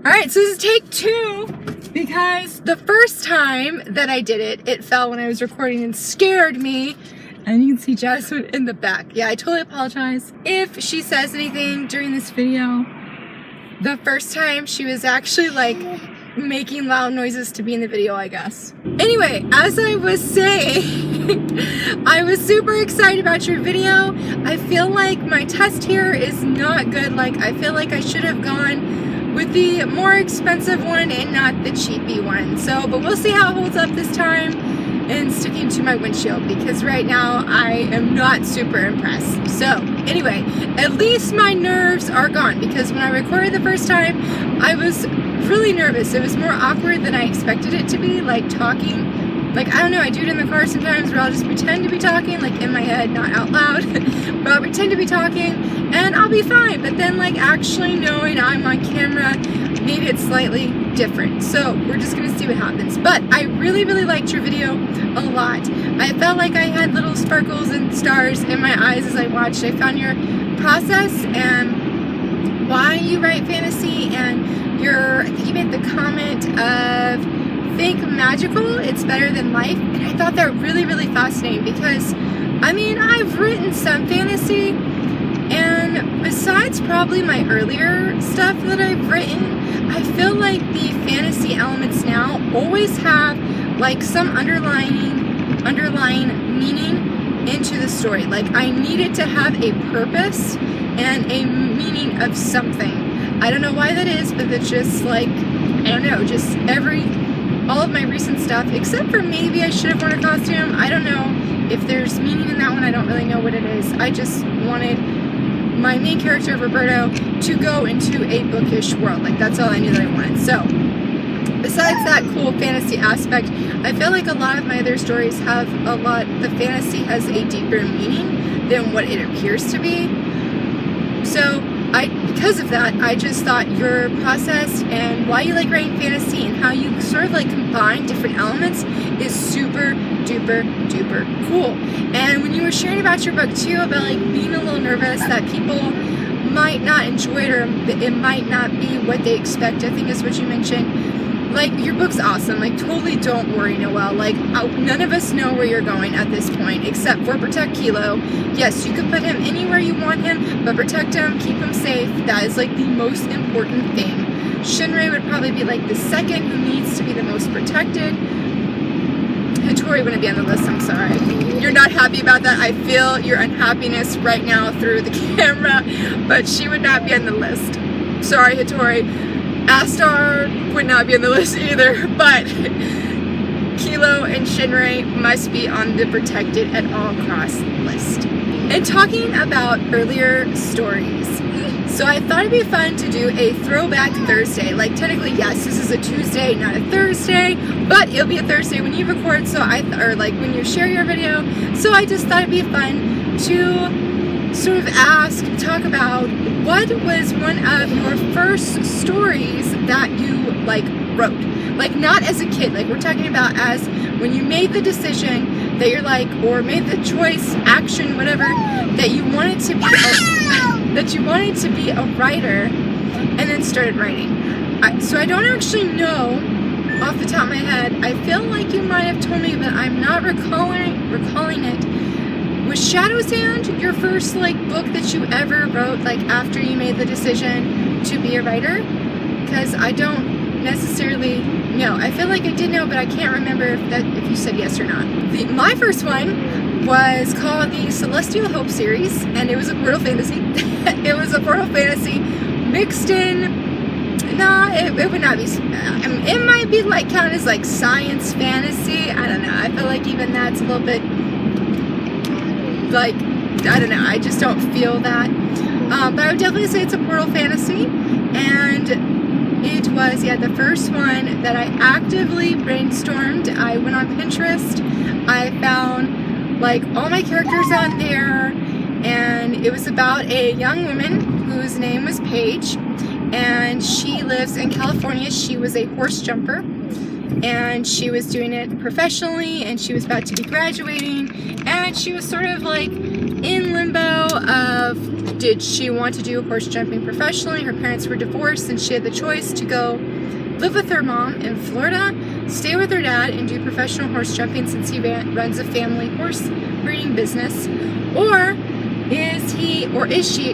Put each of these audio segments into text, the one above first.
Alright, so this is take 2, because the first time that I did it, it fell when I was recording and scared me. And you can see Jasmine in the back. Yeah, I totally apologize if she says anything during this video. The first time she was actually like making loud noises to be in the video, I guess. Anyway, as I was saying, I was super excited about your video. I feel like my test here is not good. Like, I feel like I should have gone with the more expensive one and not the cheapy one. So, but we'll see how it holds up this time and sticking to my windshield, because right now I am not super impressed. So anyway, at least my nerves are gone, because when I recorded the first time, I was really nervous. It was more awkward than I expected it to be, like talking. Like, I don't know, I do it in the car sometimes where I'll just pretend to be talking, like in my head, not out loud, but I'll pretend to be talking and I'll be fine. But then like actually knowing I'm on camera made it slightly different. So we're just gonna see what happens. But I really, really liked your video a lot. I felt like I had little sparkles and stars in my eyes as I watched. I found your process and why you write fantasy, and I think you made the comment of think magical, it's better than life. And I thought that really, really fascinating, because I mean, I've written some fantasy, and besides probably my earlier stuff that I've written, I feel like the fantasy elements now always have like some underlying meaning into the story. Like, I need it to have a purpose and a meaning of something. I don't know why that is, but it's just like, I don't know, just all of my recent stuff, except for maybe I should have worn a costume. I don't know if there's meaning in that one. I don't really know what it is. I just wanted my main character, Roberto, to go into a bookish world. Like, that's all I knew that I wanted. So, besides that cool fantasy aspect, I feel like a lot of my other stories have the fantasy has a deeper meaning than what it appears to be. So, because of that, I just thought your process and why you like writing fantasy and how you sort of like combine different elements is super duper duper cool. And when you were sharing about your book too, about like being a little nervous that people might not enjoy it, or it might not be what they expect, I think is what you mentioned. Like, your book's awesome. Like, totally don't worry, Noelle. Like, none of us know where you're going at this point, except for protect Kilo. Yes, you can put him anywhere you want him, but protect him, keep him safe. That is, like, the most important thing. Shinrei would probably be, like, the second who needs to be the most protected. Hattori wouldn't be on the list, I'm sorry. You're not happy about that. I feel your unhappiness right now through the camera, but she would not be on the list. Sorry, Hattori. Astar would not be on the list either, but Kilo and Shinrei must be on the protected at all costs list. And talking about earlier stories, so I thought it'd be fun to do a throwback Thursday. Like, technically, yes, this is a Tuesday, not a Thursday, but it'll be a Thursday when you record, or like when you share your video. So I just thought it'd be fun to sort of talk about what was one of your first stories that you like wrote. Like, not as a kid, like we're talking about as when you made the decision that you're like, or made the choice, action, whatever, that you wanted to be a writer, and then started writing. So I don't actually know off the top of my head. I feel like you might have told me, but I'm not recalling it. Was Shadow's Hand your first like book that you ever wrote, like after you made the decision to be a writer? Because I don't necessarily know. I feel like I did know, but I can't remember if you said yes or not. My first one was called the Celestial Hope series, and it was a portal fantasy. It was a portal fantasy mixed in. No, it would not be. It might be like counted as like science fantasy. I don't know. I feel like even that's a little bit. Like, I don't know, I just don't feel that. But I would definitely say it's a portal fantasy. And it was, the first one that I actively brainstormed. I went on Pinterest. I found, like, all my characters on there. And it was about a young woman whose name was Paige. And she lives in California. She was a horse jumper. And she was doing it professionally, and she was about to be graduating, and she was sort of like in limbo of did she want to do horse jumping professionally? Her parents were divorced and she had the choice to go live with her mom in Florida, stay with her dad, and do professional horse jumping since he runs a family horse breeding business. Or is she,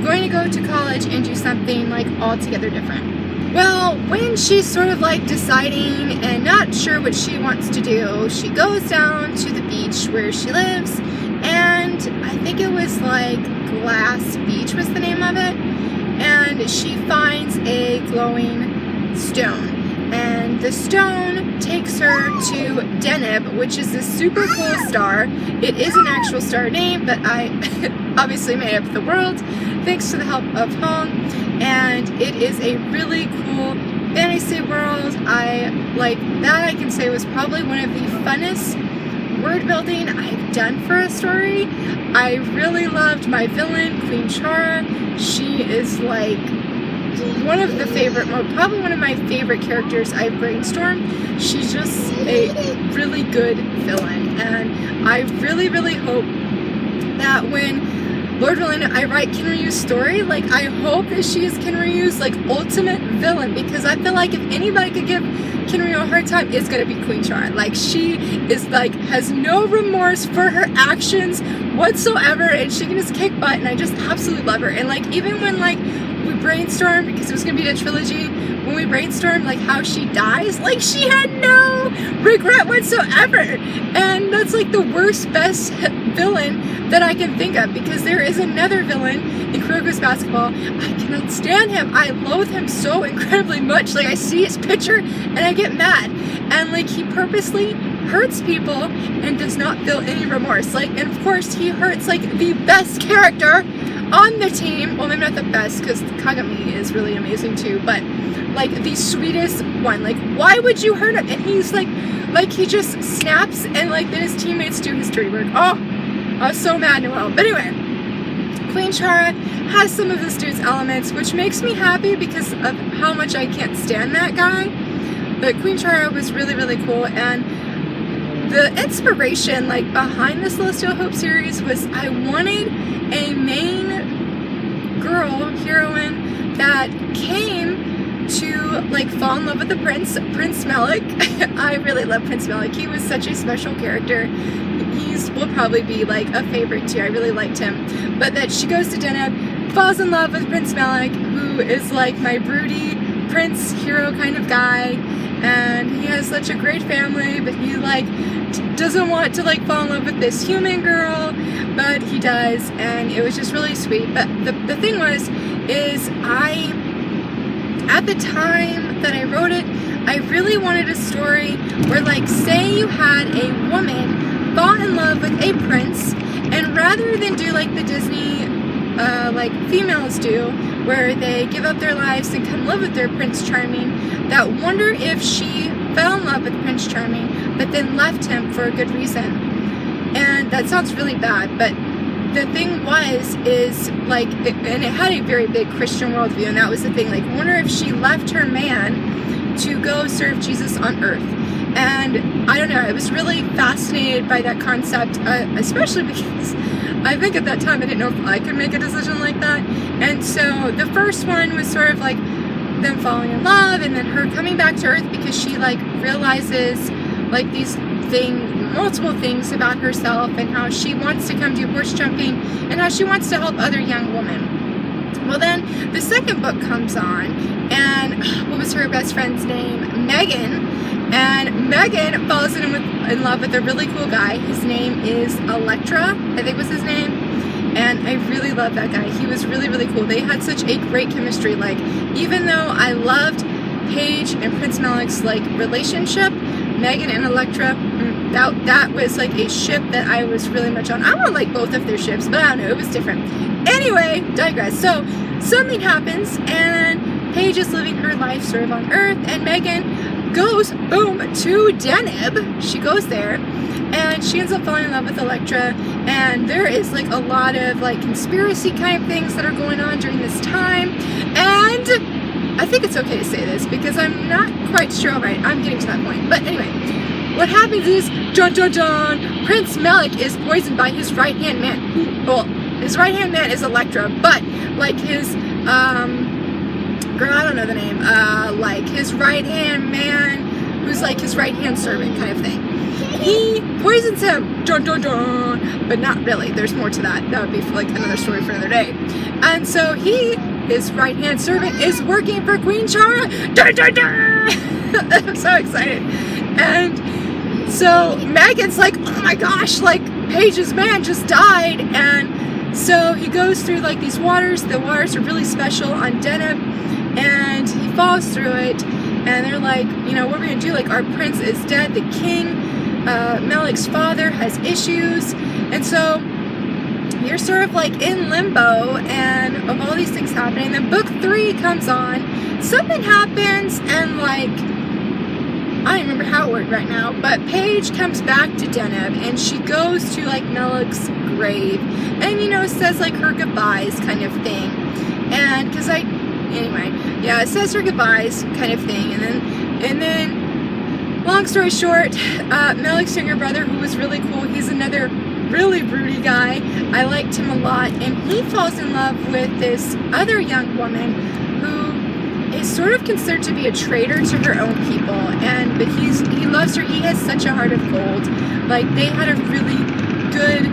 going to go to college and do something like altogether different? Well, when she's sort of like deciding and not sure what she wants to do, she goes down to the beach where she lives, and I think it was like Glass Beach was the name of it, and she finds a glowing stone. And the stone takes her to Deneb, which is a super cool star. It is an actual star name, but I obviously made up the world thanks to the help of Hong. And it is a really cool fantasy world. I can say was probably one of the funnest word building I've done for a story. I really loved my villain, Queen Chara. She is like probably one of my favorite characters I've brainstormed. She's just a really good villain, and I really, really hope that when Lord willing I write Kinryu's story, I hope that she is Kinryu's ultimate villain, because I feel like if anybody could give Kinryu a hard time, it's gonna be Queen Chara. She is has no remorse for her actions whatsoever, and she can just kick butt, and I just absolutely love her. And even when we brainstormed, because it was gonna be a trilogy, when we brainstormed how she dies, she had no regret whatsoever, and that's the worst best villain that I can think of, because there is another villain in Kuroko's Basketball. I cannot stand him. I loathe him so incredibly much. I see his picture and I get mad, and he purposely hurts people and does not feel any remorse. And of course he hurts the best character on the team. Well, maybe not the best, because Kagami is really amazing too, but the sweetest one. Why would you hurt him? And he's he just snaps, and then his teammates do his dirty work. Oh, I was so mad, Noelle. But anyway, Queen Chara has some of this dude's elements, which makes me happy because of how much I can't stand that guy. But Queen Chara was really, really cool, and the inspiration behind the Celestial Hope series was I wanted a main girl heroine that came to fall in love with the Prince Malik. I really love Prince Malik. He was such a special character. Will probably be a favorite too. I really liked him. But that she goes to Deneb, falls in love with Prince Malik, who is my broody prince hero kind of guy, and he has such a great family, but he doesn't want to fall in love with this human girl, but he does, and it was just really sweet. But the thing is at the time that I wrote it, I really wanted a story where say you had a woman fall in love with a prince, and rather than do the Disney females do, where they give up their lives and come live with their Prince Charming, that wonder if she fell in love with Prince Charming but then left him for a good reason. And that sounds really bad, but the thing and it had a very big Christian worldview, and that was the thing, wonder if she left her man to go serve Jesus on earth. And I don't know, I was really fascinated by that concept, especially because I think at that time I didn't know if I could make a decision like that. And so the first one was sort of them falling in love, and then her coming back to earth because she realizes these multiple things about herself, and how she wants to come do horse jumping, and how she wants to help other young women. Well, then the second book comes on, and what was her best friend's name? Megan. And Megan falls in love with a really cool guy. His name is Electra, I think was his name. And I really love that guy. He was really, really cool. They had such a great chemistry. Even though I loved Paige and Prince Malik's relationship, Megan and Electra, that was a ship that I was really much on. I want both of their ships, but I don't know, it was different. Anyway, digress. So something happens, and Paige is living her life sort of on Earth, and Megan goes, boom, to Deneb. She goes there, and she ends up falling in love with Electra, and there is a lot of conspiracy kind of things that are going on during this time. And I think it's okay to say this because I'm not quite sure. Alright, I'm getting to that point. But anyway, what happens is, dun dun dun, Prince Malik is poisoned by his right-hand man, who, well, his right-hand man is Elektra, but like his, girl, I don't know the name, like his right-hand man, who's like his right-hand servant kind of thing. He poisons him, dun dun dun, but not really. There's more to that. That would be like another story for another day. And so his right-hand servant is working for Queen Chara. Dun dun dun! I'm so excited. And so Megan's like, oh my gosh, like Paige's man just died. And so he goes through like these waters. The waters are really special on Deneb, and he falls through it. And they're like, you know, what are we gonna do? Like, our prince is dead. The king, Melek's father, has issues. And so you're sort of like in limbo, and of all these things happening. Then book 3 comes on. Something happens, and like, I don't remember how it worked right now, but Paige comes back to Deneb, and she goes to like Melek's grave, and you know, says like her goodbyes kind of thing. And anyway, yeah, it says her goodbyes kind of thing. And then long story short, Melek's younger brother, who was really cool, he's another really broody guy. I liked him a lot, and he falls in love with this other young woman who is sort of considered to be a traitor to her own people, but he loves her. He has such a heart of gold. Like, they had a really good,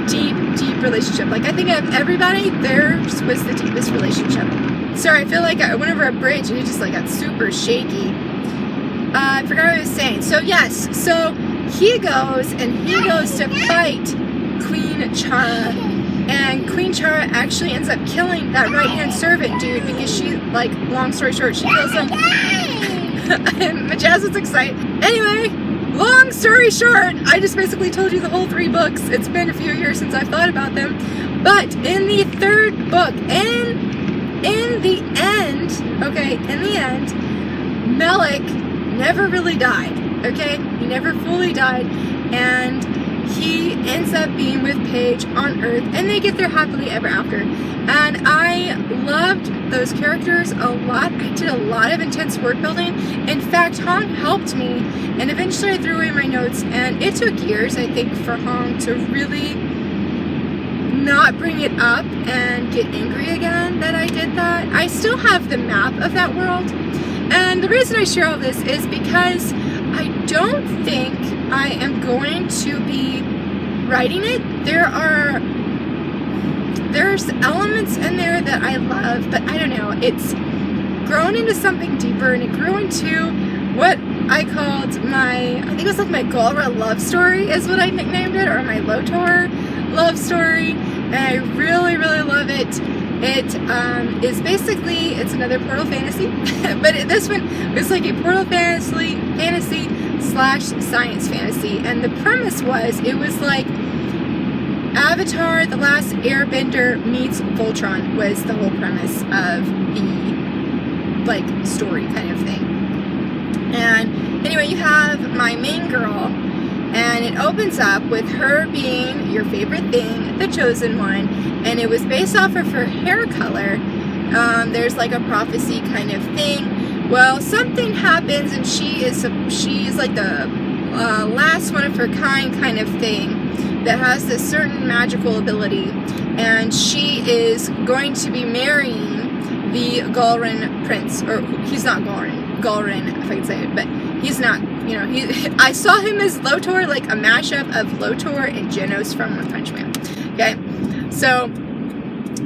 deep relationship. Like, I think of everybody, theirs was the deepest relationship. Sorry, I feel like I went over a bridge and it just like got super shaky. I forgot what I was saying. So yes, so he goes to fight Queen Chara, and Queen Chara actually ends up killing that right-hand servant dude, because she, like, long story short, she kills him. And Majaz was excited. Anyway, long story short, I just basically told you the whole 3 books. It's been a few years since I've thought about them. But in the 3rd book, in the end, Melek never really died, okay? He never fully died, and he ends up being with Paige on Earth, and they get there happily ever after. And I loved those characters a lot. I did a lot of intense world building. In fact, Hong helped me, and eventually I threw away my notes, and it took years, I think, for Hong to really not bring it up and get angry again that I did that. I still have the map of that world, and the reason I share all this is because I don't think I am going to be writing it. There's elements in there that I love, but I don't know, it's grown into something deeper, and it grew into what I called I think it was like my Galra love story is what I nicknamed it, or my Lotor love story, and I really, really love it. It is basically, it's another portal fantasy, but this one is like a portal fantasy / science fantasy, and the premise it was like Avatar: The Last Airbender meets Voltron was the whole premise of the, like, story kind of thing. And anyway, you have my main girl, and it opens up with her being your favorite thing, the chosen one, and it was based off of her hair color. There's like a prophecy kind of thing. Well, something happens, and she is like the last one of her kind of thing that has this certain magical ability, and she is going to be marrying the Galran prince, or he's not Galran, if I can say it, but he's not, you know, I saw him as Lotor, like a mashup of Lotor and Genos from One Punch Man. Okay, so,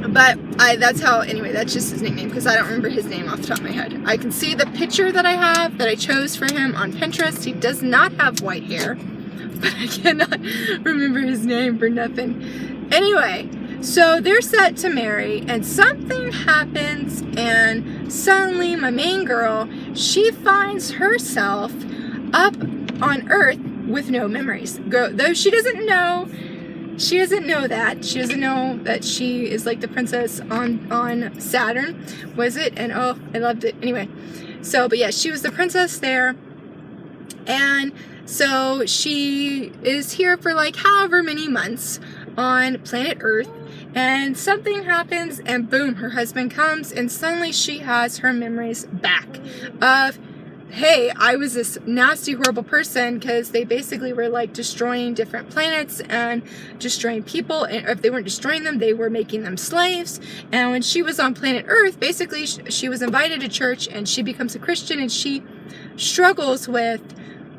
but that's how, anyway, that's just his nickname, because I don't remember his name off the top of my head. I can see the picture that I have, that I chose for him on Pinterest. He does not have white hair, but I cannot remember his name for nothing. Anyway, so they're set to marry, and something happens, and suddenly my main girl, she finds herself up on Earth with no memories. Though she doesn't know that. She doesn't know that she is like the princess on Saturn, was it? And oh, I loved it. Anyway, so, but yeah, she was the princess there, and so she is here for like however many months on planet Earth, and something happens, and boom, her husband comes, and suddenly she has her memories back of hey, I was this nasty, horrible person, because they basically were like destroying different planets and destroying people, and if they weren't destroying them, they were making them slaves. And when she was on planet Earth, basically she was invited to church, and she becomes a Christian, and she struggles with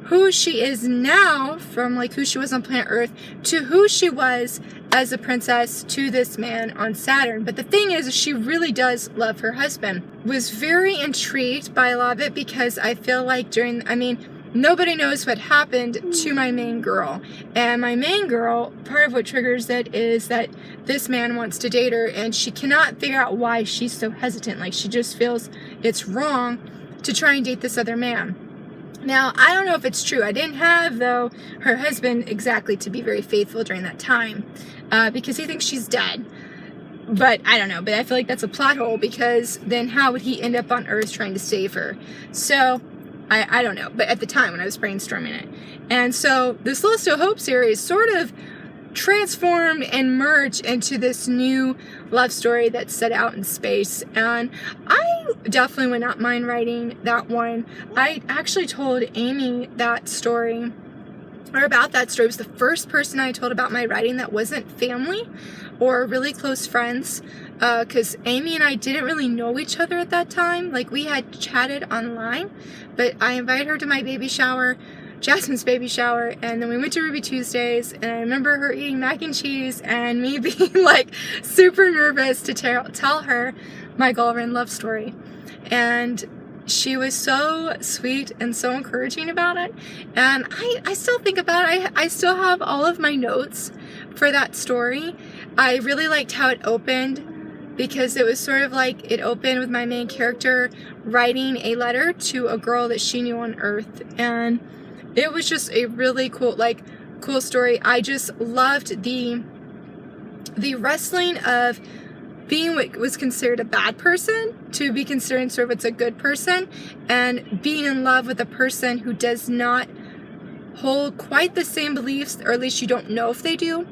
who she is now, from like who she was on planet Earth to who she was as a princess to this man on Saturn. But the thing is, she really does love her husband. Was very intrigued by a lot of it, because I feel like nobody knows what happened to my main girl. And my main girl, part of what triggers it is that this man wants to date her, and she cannot figure out why she's so hesitant. Like, she just feels it's wrong to try and date this other man. Now, I don't know if it's true. I didn't have, though, her husband exactly to be very faithful during that time, because he thinks she's dead. But I don't know. But I feel like that's a plot hole, because then how would he end up on Earth trying to save her? So, I don't know. But at the time when I was brainstorming it. And so the Celestial Hope series sort of transformed and merged into this new love story that's set out in space, and I definitely would not mind writing that one. I actually told Amy that story, or about that story. It was the first person I told about my writing that wasn't family or really close friends, because Amy and I didn't really know each other at that time. Like, we had chatted online, but I invited her to my baby shower, Jasmine's baby shower, and then we went to Ruby Tuesdays, and I remember her eating mac and cheese and me being like super nervous to tell her my Galrin love story. And she was so sweet and so encouraging about it, and I still think about it. I still have all of my notes for that story. I really liked how it opened, because it was sort of like it opened with my main character writing a letter to a girl that she knew on Earth, and it was just a really cool story. I just loved the wrestling of being what was considered a bad person to be considered sort of what's a good person, and being in love with a person who does not hold quite the same beliefs, or at least you don't know if they do.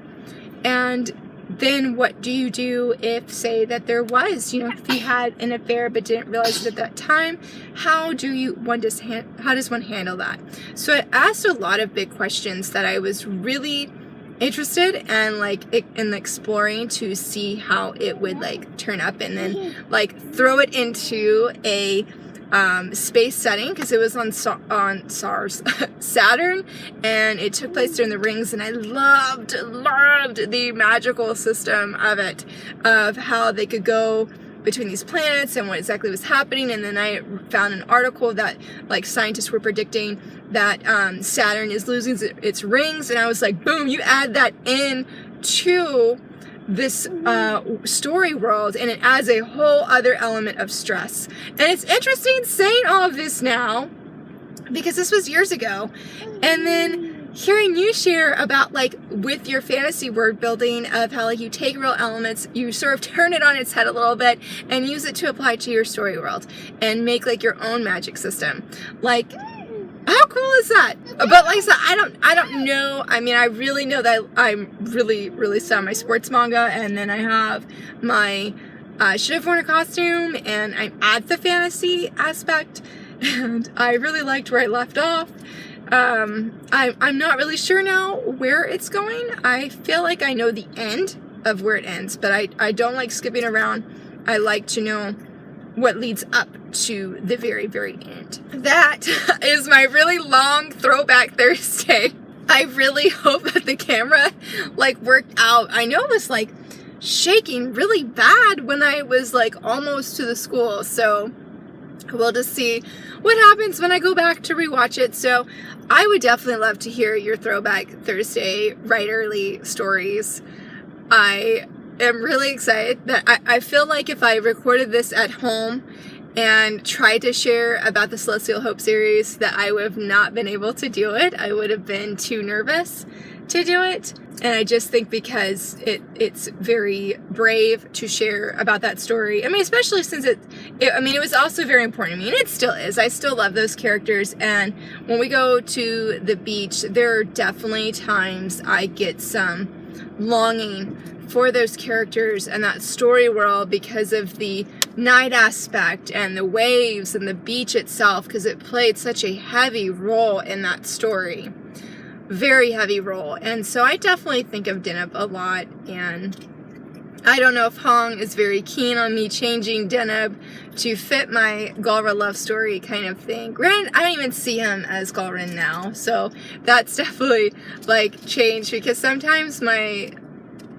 And then what do you do if, say, that there was, if he had an affair but didn't realize it at that time? How does one handle that? So it asked a lot of big questions that I was really interested in exploring to see how it would turn up, and then throw it into a space setting, because it was on Saturn, and it took place during the rings, and I loved the magical system of it, of how they could go between these planets and what exactly was happening. And then I found an article that scientists were predicting that Saturn is losing its rings, and I was like, boom, you add that in to this story world, and it adds a whole other element of stress. And it's interesting saying all of this now, because this was years ago, and then hearing you share about with your fantasy word building, of how you take real elements, you sort of turn it on its head a little bit and use it to apply to your story world and make your own magic system. How cool is that? But like I said, I don't know. I mean, I really know that I'm really, really sad on my sports manga, and then I have my should have worn a costume, and I'm at the fantasy aspect, and I really liked where I left off. I'm not really sure now where it's going. I feel like I know the end of where it ends, but I don't like skipping around. I like to know what leads up to the very, very end. That is my really long throwback Thursday. I really hope that the camera worked out. I know it was shaking really bad when I was almost to the school, so we'll just see what happens when I go back to rewatch it. So I would definitely love to hear your throwback Thursday writerly stories. I am really excited that I feel like if I recorded this at home and tried to share about the Celestial Hope series, that I would have not been able to do it. I would have been too nervous to do it. And I just think because it's very brave to share about that story. I mean, especially since it was also very important to me, and it still is. I still love those characters, and when we go to the beach, there are definitely times I get some longing for those characters and that story world, because of the night aspect and the waves and the beach itself, because it played such a heavy role in that story. Very heavy role. And so I definitely think of Deneb a lot, and I don't know if Hong is very keen on me changing Deneb to fit my Galra love story kind of thing. Granted, I don't even see him as Galrin now, so that's definitely like changed, because sometimes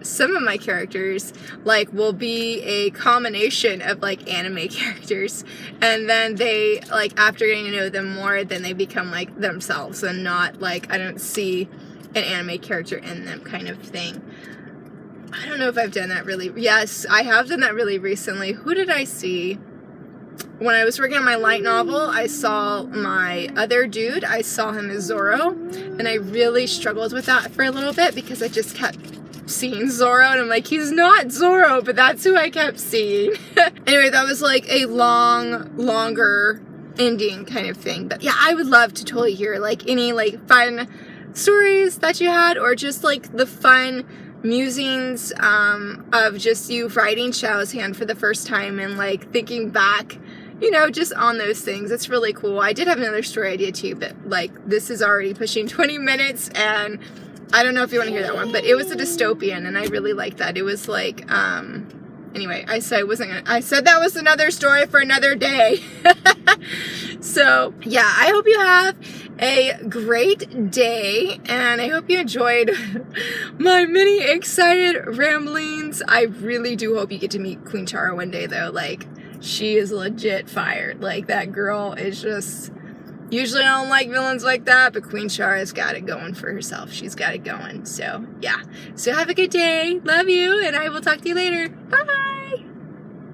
some of my characters like will be a combination of like anime characters, and then they like, after getting to know them more, then they become like themselves and not like, I don't see an anime character in them kind of thing. I don't know if I've done that really. Yes, I have done that really recently. Who did I see? When I was working on my light novel, I saw my other dude. I saw him as Zoro, and I really struggled with that for a little bit, because I just kept seeing Zoro, and I'm like, he's not Zoro, but that's who I kept seeing. Anyway, that was like a longer ending kind of thing. But yeah, I would love to totally hear like any like fun stories that you had, or just like the fun musings of just you writing Xiao's hand for the first time and like thinking back, you know, just on those things. It's really cool. I did have another story idea too, but like this is already pushing 20 minutes, and I don't know if you want to hear that one, but it was a dystopian, and I really liked that. It was like, anyway, I said that was another story for another day. So yeah, I hope you have a great day, and I hope you enjoyed my mini excited ramblings. I really do hope you get to meet Queen Chara one day, though. Like, she is legit fired. Like, that girl is just... Usually I don't like villains like that, but Queen Chara's got it going for herself. She's got it going. So, yeah. So have a good day. Love you, and I will talk to you later. Bye!